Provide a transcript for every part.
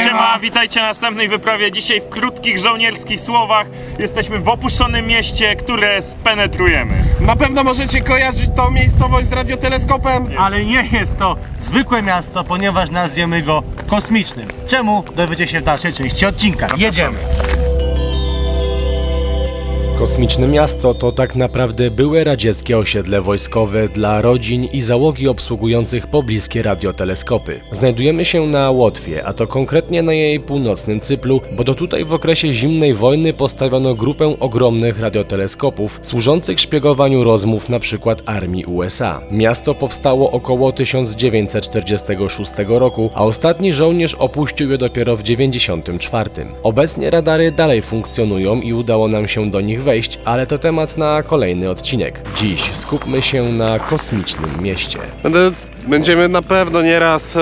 Siema, witajcie na następnej wyprawie. Dzisiaj w krótkich żołnierskich słowach jesteśmy w opuszczonym mieście, które spenetrujemy. Na pewno możecie kojarzyć tą miejscowość z radioteleskopem. Ale nie jest to zwykłe miasto, ponieważ nazwiemy go kosmicznym. Czemu? Dowiecie się w dalszej części odcinka. Jedziemy! Kosmiczne miasto to tak naprawdę byłe radzieckie osiedle wojskowe dla rodzin i załogi obsługujących pobliskie radioteleskopy. Znajdujemy się na Łotwie, a to konkretnie na jej północnym cyplu, bo to tutaj w okresie zimnej wojny postawiono grupę ogromnych radioteleskopów służących szpiegowaniu rozmów np. armii USA. Miasto powstało około 1946 roku, a ostatni żołnierz opuścił je dopiero w 1994. Obecnie radary dalej funkcjonują i udało nam się do nich wejść, ale to temat na kolejny odcinek. Dziś skupmy się na kosmicznym mieście. Będziemy na pewno nieraz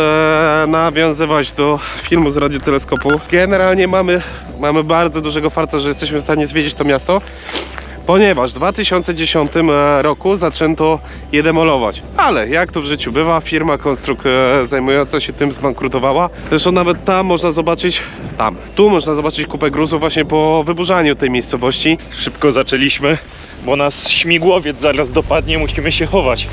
nawiązywać do filmu z radioteleskopu. Generalnie mamy bardzo dużego farta, że jesteśmy w stanie zwiedzić to miasto, ponieważ w 2010 roku zaczęto je demolować. Ale jak to w życiu bywa, firma zajmująca się tym zbankrutowała. Zresztą nawet tam można zobaczyć, tu można zobaczyć kupę gruzów właśnie po wyburzaniu tej miejscowości. Szybko zaczęliśmy, bo nas śmigłowiec zaraz dopadnie, musimy się chować.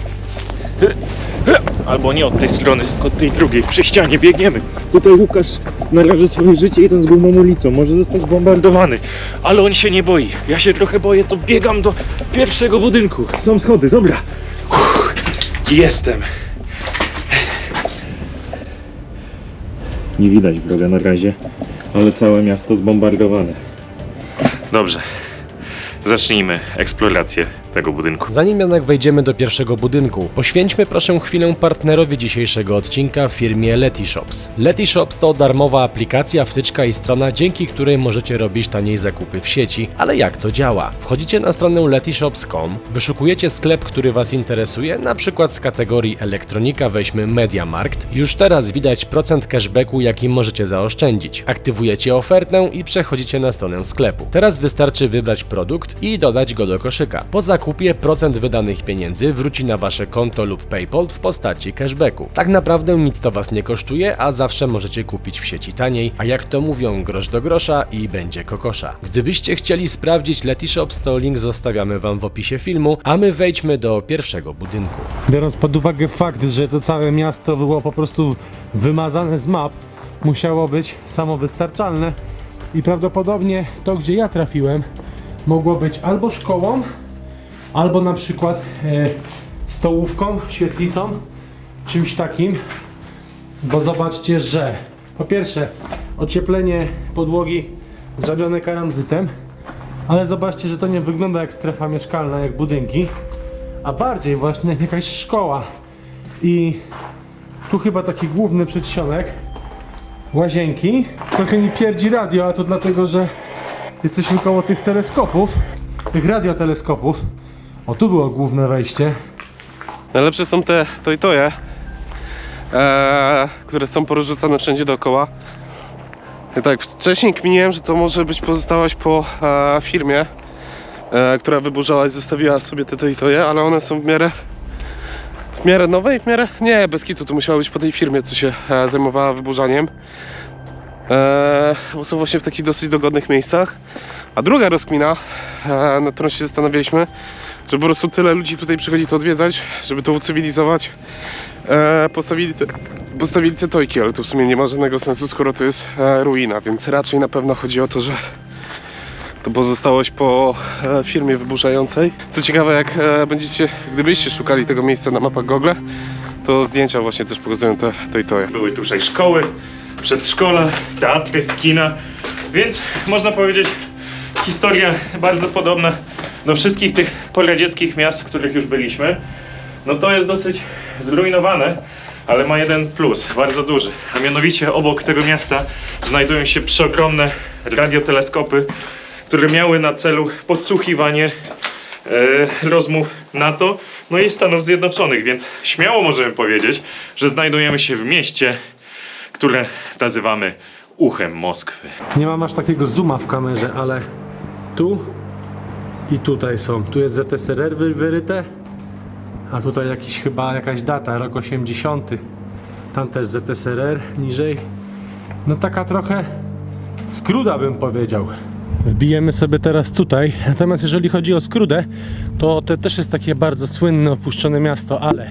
Albo nie od tej strony, tylko od tej drugiej. Przy ścianie biegniemy. Tutaj Łukasz naraży swoje życie idąc główną ulicą. Może zostać bombardowany, ale on się nie boi. Ja się trochę boję, to biegam do pierwszego budynku. Są schody, dobra. Jestem. Nie widać wroga na razie, ale całe miasto zbombardowane. Dobrze. Zacznijmy eksplorację tego budynku. Zanim jednak wejdziemy do pierwszego budynku, poświęćmy proszę chwilę partnerowi dzisiejszego odcinka, firmie Letyshops. Letyshops to darmowa aplikacja, wtyczka i strona, dzięki której możecie robić taniej zakupy w sieci. Ale jak to działa? Wchodzicie na stronę letyshops.com, wyszukujecie sklep, który Was interesuje, na przykład z kategorii elektronika weźmy MediaMarkt. Już teraz widać procent cashbacku, jaki możecie zaoszczędzić. Aktywujecie ofertę i przechodzicie na stronę sklepu. Teraz wystarczy wybrać produkt i dodać go do koszyka. Po zakupie procent wydanych pieniędzy wróci na Wasze konto lub PayPal w postaci cashbacku. Tak naprawdę nic to Was nie kosztuje, a zawsze możecie kupić w sieci taniej, a jak to mówią, grosz do grosza i będzie kokosza. Gdybyście chcieli sprawdzić Letyshops, to link zostawiamy Wam w opisie filmu, a my wejdźmy do pierwszego budynku. Biorąc pod uwagę fakt, że to całe miasto było po prostu wymazane z map, musiało być samowystarczalne i prawdopodobnie to, gdzie ja trafiłem, mogło być albo szkołą, albo na przykład stołówką, świetlicą, czymś takim, bo zobaczcie, że po pierwsze ocieplenie podłogi zrobione keramzytem, ale zobaczcie, że to nie wygląda jak strefa mieszkalna, jak budynki, a bardziej właśnie jak jakaś szkoła. I tu chyba taki główny przedsionek, łazienki. Trochę mi pierdzi radio, a to dlatego, że jesteśmy koło tych teleskopów, tych radioteleskopów. O, tu było główne wejście. Najlepsze są te toje, które są porozrzucane wszędzie dookoła. I tak, wcześniej kminiłem, że to może być pozostałość po firmie, która wyburzała i zostawiła sobie te toje, ale one są w miarę nowe i w miarę... Nie, bez kitu, to musiało być po tej firmie, co się zajmowała wyburzaniem. Bo są właśnie w takich dosyć dogodnych miejscach. A druga rozkmina, nad którą się zastanawialiśmy, że po prostu tyle ludzi tutaj przychodzi to odwiedzać, żeby to ucywilizować, postawili te tojki, ale to w sumie nie ma żadnego sensu, skoro to jest ruina, więc raczej na pewno chodzi o to, że to pozostałość po firmie wyburzającej. Co ciekawe, jak gdybyście szukali tego miejsca na mapach Google, to zdjęcia właśnie też pokazują te toje. Były tutaj szkoły, przedszkola, teatry, kina, więc można powiedzieć, historia bardzo podobna do wszystkich tych poradzieckich miast, w których już byliśmy. No to jest dosyć zrujnowane, ale ma jeden plus, bardzo duży, a mianowicie obok tego miasta znajdują się przeogromne radioteleskopy, które miały na celu podsłuchiwanie rozmów NATO, no i Stanów Zjednoczonych, więc śmiało możemy powiedzieć, że znajdujemy się w mieście, które nazywamy uchem Moskwy. Nie mam aż takiego zooma w kamerze, ale tu i tutaj są. Tu jest ZSRR wyryte, a tutaj jakaś data, rok 80. Tam też ZSRR niżej. no taka trochę skruda, bym powiedział. Wbijemy sobie teraz tutaj, natomiast jeżeli chodzi o Skrudę, to też jest takie bardzo słynne, opuszczone miasto, ale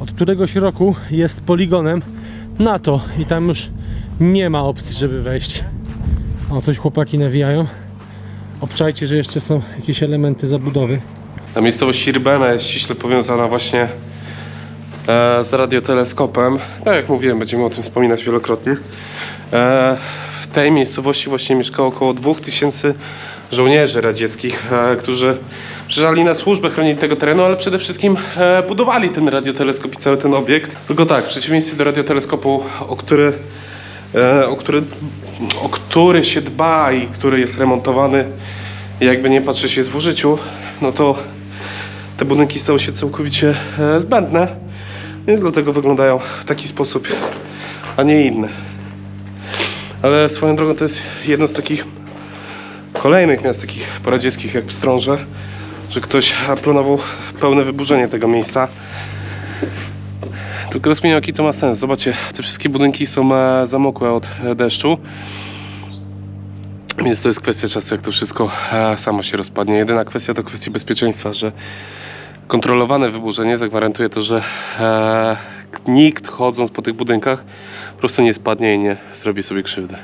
od któregoś roku jest poligonem NATO i tam już nie ma opcji, żeby wejść. O, coś chłopaki nawijają. Obczajcie, że jeszcze są jakieś elementy zabudowy. Ta miejscowość Irbena jest ściśle powiązana właśnie z radioteleskopem. Tak jak mówiłem, będziemy o tym wspominać wielokrotnie. W tej miejscowości właśnie mieszkało około 2000 żołnierzy radzieckich, którzy przyjeżdżali na służbę, chronili tego terenu, ale przede wszystkim budowali ten radioteleskop i cały ten obiekt. Tylko tak, w przeciwieństwie do radioteleskopu, o który się dba i który jest remontowany, i jakby nie patrzeć jest w użyciu, no to te budynki stały się całkowicie zbędne, więc dlatego wyglądają w taki sposób, a nie inny. Ale swoją drogą to jest jedno z takich kolejnych miast, takich poradzieckich jak Pstrąże, że ktoś planował pełne wyburzenie tego miejsca. Tylko rozkminiam, jaki to ma sens. Zobaczcie, te wszystkie budynki są zamokłe od deszczu. Więc to jest kwestia czasu, jak to wszystko samo się rozpadnie. Jedyna kwestia to kwestia bezpieczeństwa, że kontrolowane wyburzenie zagwarantuje to, że nikt chodząc po tych budynkach po prostu nie spadnie i nie zrobi sobie krzywdy.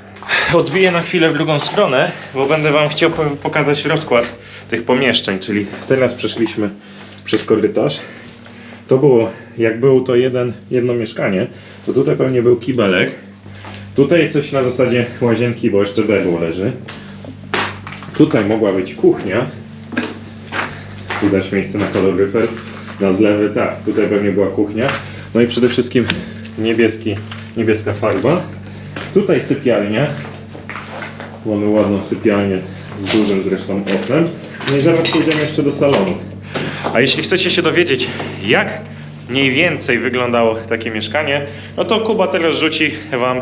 Odbiję na chwilę w drugą stronę, bo będę wam chciał pokazać rozkład tych pomieszczeń, czyli teraz przeszliśmy przez korytarz. To było, jak było to jedno mieszkanie, to tutaj pewnie był kibelek. Tutaj coś na zasadzie łazienki, bo jeszcze berło leży. Tutaj mogła być kuchnia. Widać miejsce na kaloryfer. Na zlewy, tak, tutaj pewnie była kuchnia. No i przede wszystkim niebieska farba. Tutaj sypialnia. Mamy ładną sypialnię z dużym zresztą oknem. No i zaraz pójdziemy jeszcze do salonu. A jeśli chcecie się dowiedzieć, jak mniej więcej wyglądało takie mieszkanie, no to Kuba teraz rzuci wam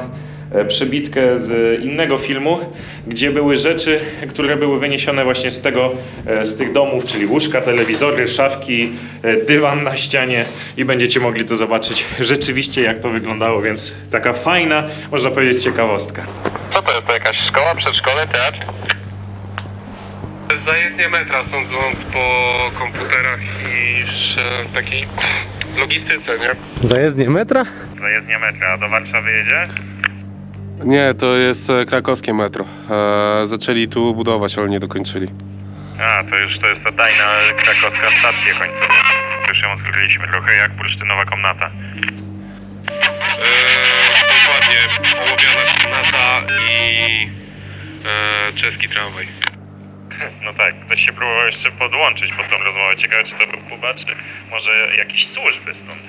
przebitkę z innego filmu, gdzie były rzeczy, które były wyniesione właśnie z tych domów, czyli łóżka, telewizory, szafki, dywan na ścianie i będziecie mogli to zobaczyć rzeczywiście, jak to wyglądało, więc taka fajna, można powiedzieć, ciekawostka. Co to jest? To jakaś szkoła, przedszkole, teatr? Zajezdnie metra, sądząc po komputerach i takiej logistyce, nie? Zajezdnie metra? Zajezdnia metra, a do Warszawy jedzie? Nie, to jest krakowskie metro. Zaczęli tu budować, ale nie dokończyli. A, to jest ta tajna krakowska stacja końcowa. Już ją odkryliśmy trochę, jak bursztynowa komnata. Dokładnie, ołowiana komnata i czeski tramwaj. No tak, ktoś się próbował jeszcze podłączyć pod tą rozmowę. Ciekawe, czy to był Kuba, czy może jakieś służby stąd.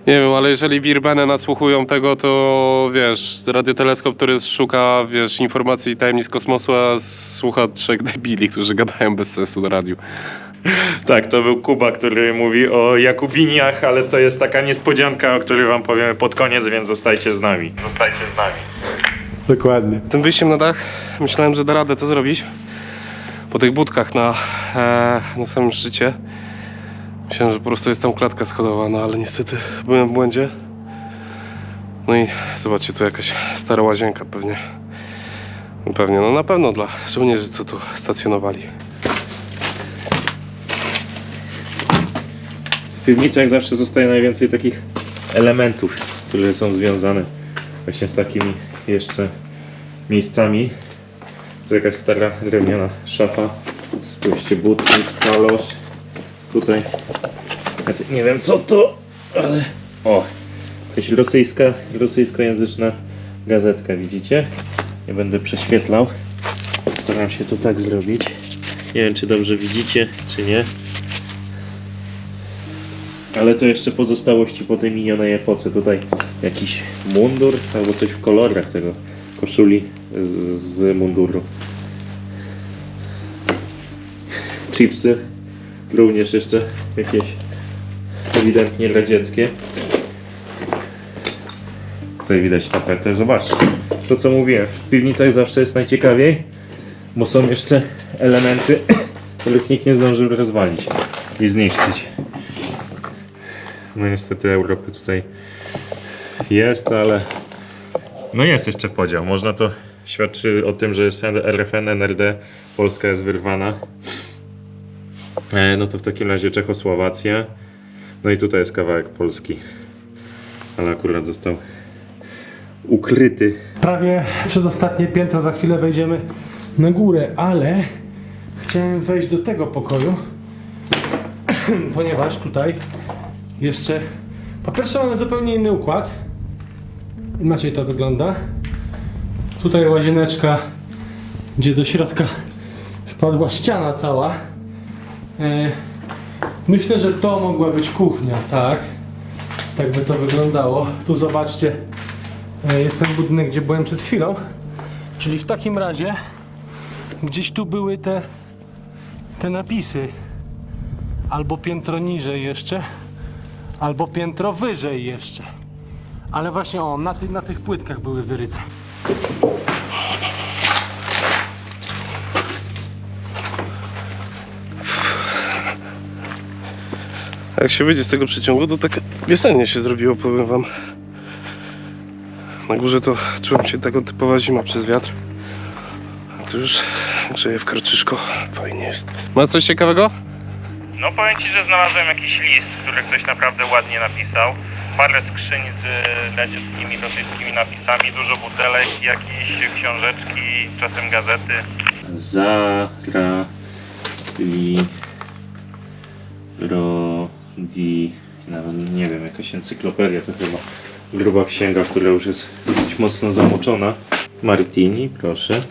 Nie wiem, ale jeżeli w Irbenę nasłuchują tego, to wiesz, radioteleskop, który szuka, wiesz, informacji i tajemnic kosmosu, a słucha trzech debili, którzy gadają bez sensu na radiu. Tak, to był Kuba, który mówi o Jakubiniach, ale to jest taka niespodzianka, o której wam powiemy pod koniec, więc zostajcie z nami. Zostajcie z nami. Dokładnie. Tym wyjściem na dach myślałem, że da radę to zrobić. Po tych budkach na samym szczycie. Myślałem, że po prostu jest tam klatka schodowa, no ale niestety byłem w błędzie. No i zobaczcie, tu jakaś stara łazienka pewnie. Pewnie, no na pewno dla żołnierzy, co tu stacjonowali. W piwnicach zawsze zostaje najwięcej takich elementów, które są związane właśnie z takimi jeszcze miejscami. Tu jakaś stara drewniana szafa. Spójrzcie, butki, kalosz. Tutaj nie wiem co to, ale o, jakaś rosyjskojęzyczna gazetka, widzicie? Nie będę prześwietlał. Staram się to tak zrobić. Nie wiem, czy dobrze widzicie, czy nie. Ale to jeszcze pozostałości po tej minionej epoce. Tutaj jakiś mundur albo coś w kolorach tego koszuli z munduru. Chipsy. Również jeszcze jakieś ewidentnie radzieckie. Tutaj widać tapetę. Zobaczcie. To co mówiłem, w piwnicach zawsze jest najciekawiej, bo są jeszcze elementy, których nikt nie zdążył rozwalić i zniszczyć. No niestety Europy tutaj jest, ale No jest jeszcze podział. Można to świadczy o tym, że jest RFN, NRD, Polska jest wyrwana. No to w takim razie Czechosłowacja. No i tutaj jest kawałek Polski. Ale akurat został ukryty. Prawie przedostatnie piętro, za chwilę wejdziemy na górę, ale chciałem wejść do tego pokoju, ponieważ tutaj jeszcze po pierwsze mamy zupełnie inny układ. Inaczej to wygląda. Tutaj łazieneczka, gdzie do środka wpadła ściana cała. Myślę, że to mogła być kuchnia, tak? Tak by to wyglądało. Tu zobaczcie, jest ten budynek, gdzie byłem przed chwilą. Czyli w takim razie gdzieś tu były te napisy. Albo piętro niżej jeszcze, albo piętro wyżej jeszcze. Ale właśnie na tych płytkach były wyryte. Jak się wyjdzie z tego przeciągu, to tak wiosennie się zrobiło, powiem wam. Na górze to czułem się taką typowa zima przez wiatr. A tu już grzeje w karczyszko. Fajnie jest. Ma coś ciekawego? No powiem Ci, że znalazłem jakiś list, który ktoś naprawdę ładnie napisał. Parę skrzyń z radzieckimi, rosyjskimi napisami, dużo butelek, jakieś książeczki, czasem gazety. Nawet nie wiem, jakaś encyklopedia, to chyba gruba księga, która już jest dosyć mocno zamoczona. Martini, proszę.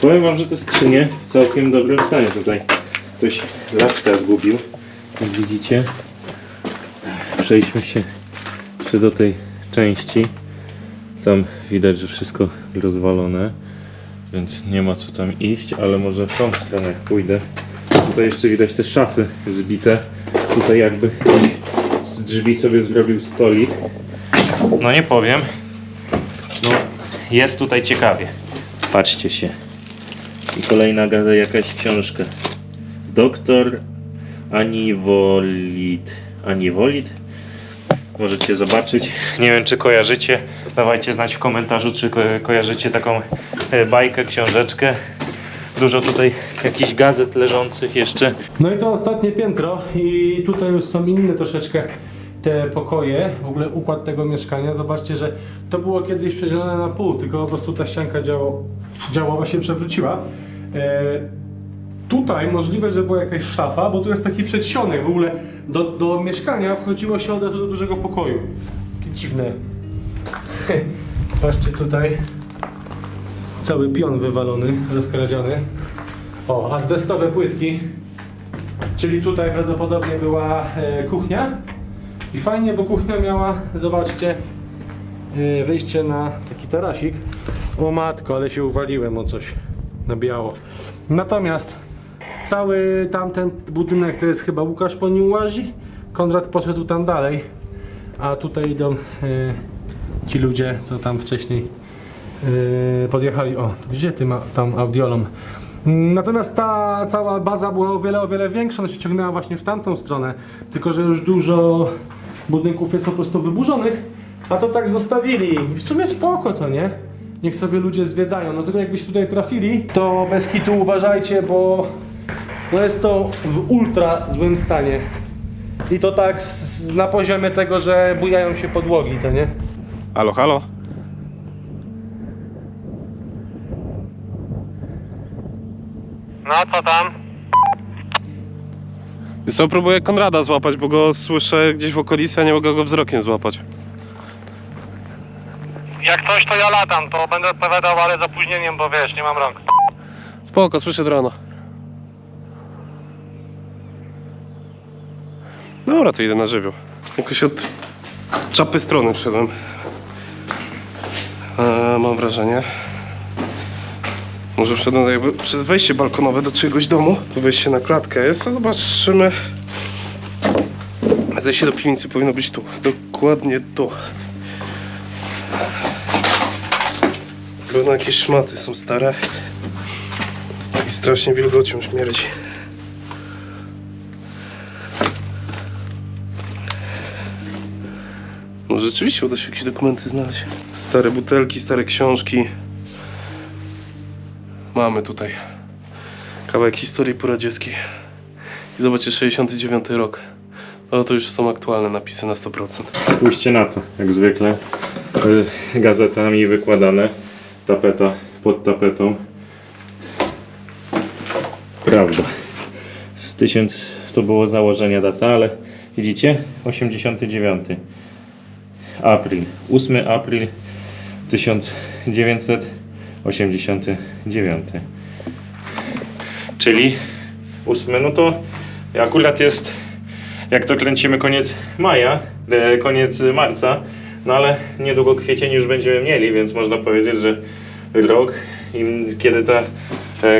Powiem wam, że te skrzynie w całkiem dobrym stanie. Tutaj ktoś laczka zgubił, jak widzicie. Przejdźmy się jeszcze do tej części. Tam widać, że wszystko rozwalone, więc nie ma co tam iść, ale może w tą stronę jak pójdę. Tutaj jeszcze widać te szafy zbite. Tutaj jakby ktoś z drzwi sobie zrobił stolik. No nie powiem. No jest tutaj ciekawie. Patrzcie się. I kolejna jakaś książka. Doktor Aniwolit. Możecie zobaczyć. Nie wiem, czy kojarzycie. Dawajcie znać w komentarzu, czy kojarzycie taką bajkę, książeczkę. Dużo tutaj jakichś gazet leżących jeszcze. No i to ostatnie piętro i tutaj już są inne troszeczkę te pokoje, w ogóle układ tego mieszkania. Zobaczcie, że to było kiedyś przedzielone na pół, tylko po prostu ta ścianka działowa się przewróciła. Tutaj możliwe, że była jakaś szafa, bo tu jest taki przedsionek. W ogóle do mieszkania wchodziło się od razu do dużego pokoju. Takie dziwne. Patrzcie tutaj. Cały pion wywalony, rozkradziony. O, azbestowe płytki. Czyli tutaj prawdopodobnie była kuchnia. I fajnie, bo kuchnia miała, zobaczcie, wyjście na taki tarasik. O matko, ale się uwaliłem o coś na biało. Natomiast cały tamten budynek to jest chyba Łukasz po nim łazi. Konrad poszedł tam dalej. A tutaj idą ci ludzie, co tam wcześniej podjechali. O, gdzie ty ma tam audiolom? Natomiast ta cała baza była o wiele większa, ona się ciągnęła właśnie w tamtą stronę, tylko że już dużo budynków jest po prostu wyburzonych, a to tak zostawili. W sumie spoko, co nie? Niech sobie ludzie zwiedzają. No tylko jakbyście tutaj trafili, to bez kitu uważajcie, bo no jest to w ultra złym stanie. I to tak na poziomie tego, że bujają się podłogi, to nie? Halo, halo? No co tam? Wiesz co, próbuję Konrada złapać, bo go słyszę gdzieś w okolicy, a nie mogę go wzrokiem złapać. Jak coś, to ja latam, to będę odpowiadał, ale z opóźnieniem, bo wiesz, nie mam rąk. Spoko, słyszę drona. Dobra, to idę na żywioł. Jakoś od czapy strony wszedłem. Mam wrażenie. Może wszedłem jakby przez wejście balkonowe do czyjegoś domu. To wejście na klatkę jest, to zobaczymy. Zejście do piwnicy powinno być tu. Dokładnie tu. Pewno jakieś szmaty są stare. I strasznie wilgocią śmierdzi. No rzeczywiście uda się jakieś dokumenty znaleźć. Stare butelki, stare książki. Mamy tutaj kawałek historii poradzieckiej. I zobaczcie, 69 rok. No to już są aktualne napisy na 100%. Spójrzcie na to, jak zwykle. Gazetami wykładane. Tapeta pod tapetą. Prawda. Z 1000 to było założenie data, ale widzicie? 89. April. 8 april 1989. Czyli 8, no to akurat jest, jak to kręcimy, koniec maja, koniec marca, no ale niedługo kwiecień już będziemy mieli, więc można powiedzieć, że rok, kiedy ta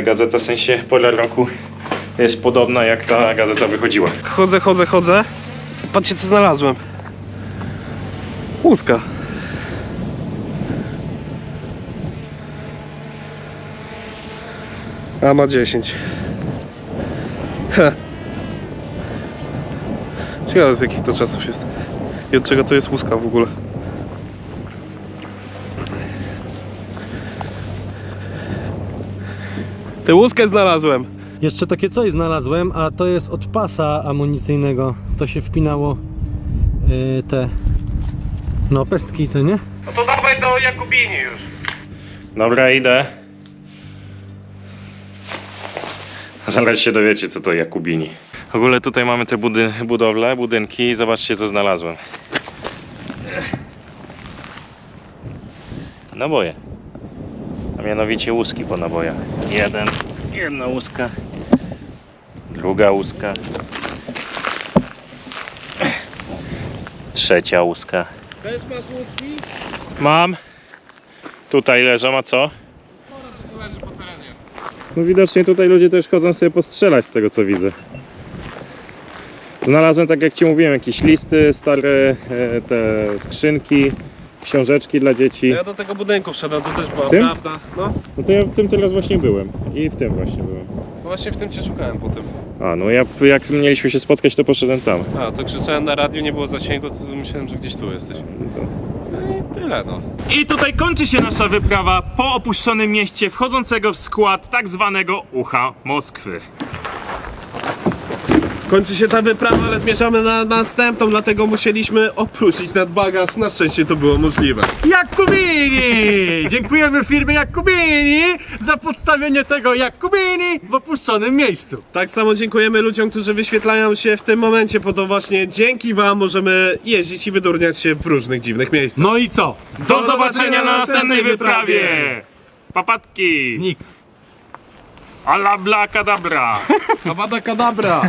gazeta, w sensie pora roku, jest podobna, jak ta gazeta wychodziła. Chodzę. Patrzcie, co znalazłem. Łuska. A ma 10. Ciekawe, z jakich to czasów jest. I od czego to jest łuska w ogóle. Tę łuskę znalazłem. Jeszcze takie coś znalazłem, a to jest od pasa amunicyjnego. W to się wpinało te pestki, to nie? No to dawaj do Jakubini już. Dobra, idę. Zaraz się dowiecie, co to Jakubini. W ogóle tutaj mamy te budynki i zobaczcie, co znalazłem. Naboje. A mianowicie łuski po nabojach. Jedna łuska. Druga łuska. Trzecia łuska. Też masz łuski? Mam. Tutaj leżą, a co? Sporo tu leży po terenie. No widocznie tutaj ludzie też chodzą sobie postrzelać, z tego co widzę. Znalazłem, tak jak ci mówiłem, jakieś listy, stare te skrzynki, książeczki dla dzieci. Ja do tego budynku wszedłem, to też była Tym? prawda. No, No to ja w tym teraz właśnie byłem. I w tym właśnie byłem. właśnie w tym cię szukałem po tym. A, no ja jak mieliśmy się spotkać, to poszedłem tam. A, to krzyczałem na radiu, nie było zasięgu, to myślałem, że gdzieś tu jesteś. No to... No i tyle, no. I tutaj kończy się nasza wyprawa po opuszczonym mieście wchodzącego w skład tak zwanego ucha Moskwy. Kończy się ta wyprawa, ale zmierzamy na następną, dlatego musieliśmy opróżnić nadbagaż. Na szczęście to było możliwe. Jakubini! Dziękujemy firmie Jakubini za podstawienie tego Jakubini w opuszczonym miejscu. Tak samo dziękujemy ludziom, którzy wyświetlają się w tym momencie, bo to właśnie dzięki wam możemy jeździć i wydurniać się w różnych dziwnych miejscach. No i co? Do zobaczenia na następnej wyprawie! Papatki! Znik. Alabla kadabra! Awada kadabra!